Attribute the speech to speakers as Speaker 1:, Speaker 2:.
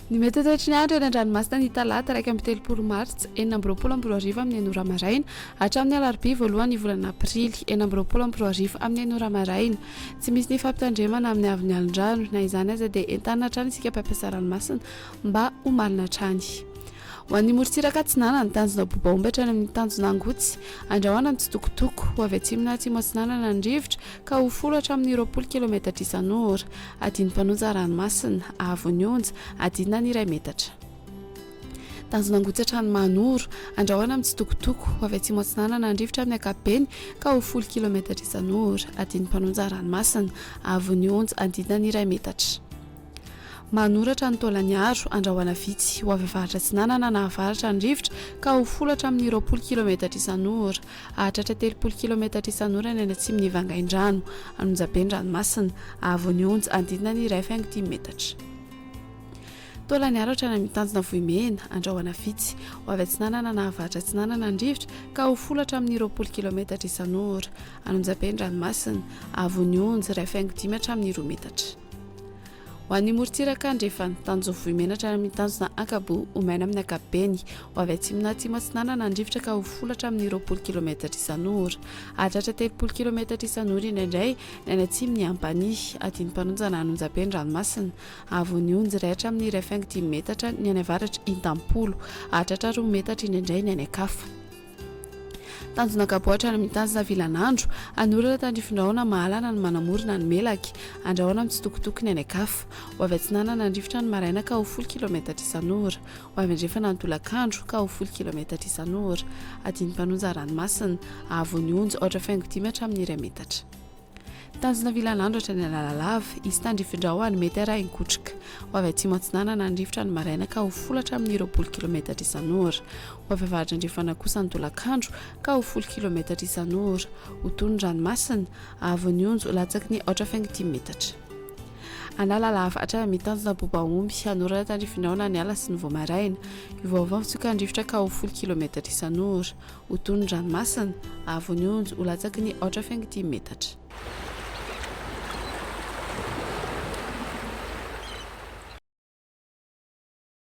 Speaker 1: Ny mety toetry ny andro eny an-dranomasina ny talata 1 martsa 2024 amin'ny enora maraina hatramin'ny alarobia voalohany volana aprily 2024 amin'ny enora maraina. Tsy misy ny fampitandremana amin'ny avy ny alin-drano na izany aza dia entanina hatrany isika mpampiasa ranomasina mba ho malina hatrany. Ho an'ny morontsiraka atsinana ny tanjona bobaomby hatrany amin'ny tanjona angotsy, andrahoana mitsitokotoko ho avy atsimona atsimotsinana ny rivotra ka ho folo hatramin'ny 20 kilometatra isan'ora, adiny mpanonja ranomasina avy onja adinina ny 1 metatra. Tanjona angotsy hatrany manoro, andrahoana mitsitokotoko ho avy atsimotsinana ny rivotra amin'ny ankapobeny ka ho 10 kilometatra isan'ora, adiny mpanonja ranomasina avy onja adinina ny 1 metatra. Manoratra ny taolaniaro, andrahoana vitsy ho avy avaratra atsinanana na avaratra ny rivotra ka ho folo hatramin'ny 20 kilometatra isan'ora, hahatratra 30 kilometatra isan'ora ny atsimon'ny vangain-drano, anonjaben'ny ranomasina avy onja adinina ny 1,10 metatra. Taolaniaro hatrany amin'ny tanjona vohimena, andrahoana vitsy ho avy atsinanana na avaratra atsinanana ny rivotra ka ho folo hatramin'ny 20 kilometatra isan'ora, anonjaben'ny ranomasina avy onja 1,10 hatramin'ny 2 metatra. Ho an'ny morontsiraka andrefa ny tanjona vohimena hatrany amin'ny tanjona ankabo omaina amin'ny ankapobeny ho avy atsimona atsimotsinana ny rivotra ka ho folo hatramin'ny 20 kilometatra isan'ora, hahatratra 30 kilometatra isan'ora indraindray ny any atsimony ampany, adiny mpanonjana anonjaben'ny ranomasina avy onja 1 hatramin'ny 1,10 metatra ny any avaratra intampolo, hahatratra 2 metatra indraindray ny any ankafa. Tanjona kaboatra amin'ny tanjona vilanandro, anorana tandrifindrahona mahalana ny manamorona ny melaka, andrahoana mitsitokotoko ny any ankafa, ho avy atsinanana ny rivotra ny maraina ka ho 10 kilometatra isan'ora, ho avy andrefana ny tolakandro ka ho 10 kilometatra isan'ora, adiny mpanonja ranomasina avy onja 10 hatramin'ny 1 metatra. Tanjona vilanandro hatrany alalalava, izy tandrifindrahoana mety arahin-kotroka, ho avy atsimotsinanana ny rivotra ny maraina ka ho folo hatramin'ny 20 kilometatra isan'ora, ho avy avaratra andrefana kosa ny tolakandro ka ho 10 kilometatra isan'ora, ho toy ny ranomasina avy onja ho latsaky ny 10 metatra. Analalava hatrany amin'ny tanjona bobaomby, anorana tandrifindrahona ny ala sy ny voamaraina, iovaova mitsoka ny rivotra ka ho 10 kilometatra isan'ora, ho toy ny ranomasina avy onja ho latsaky ny 10 metatra.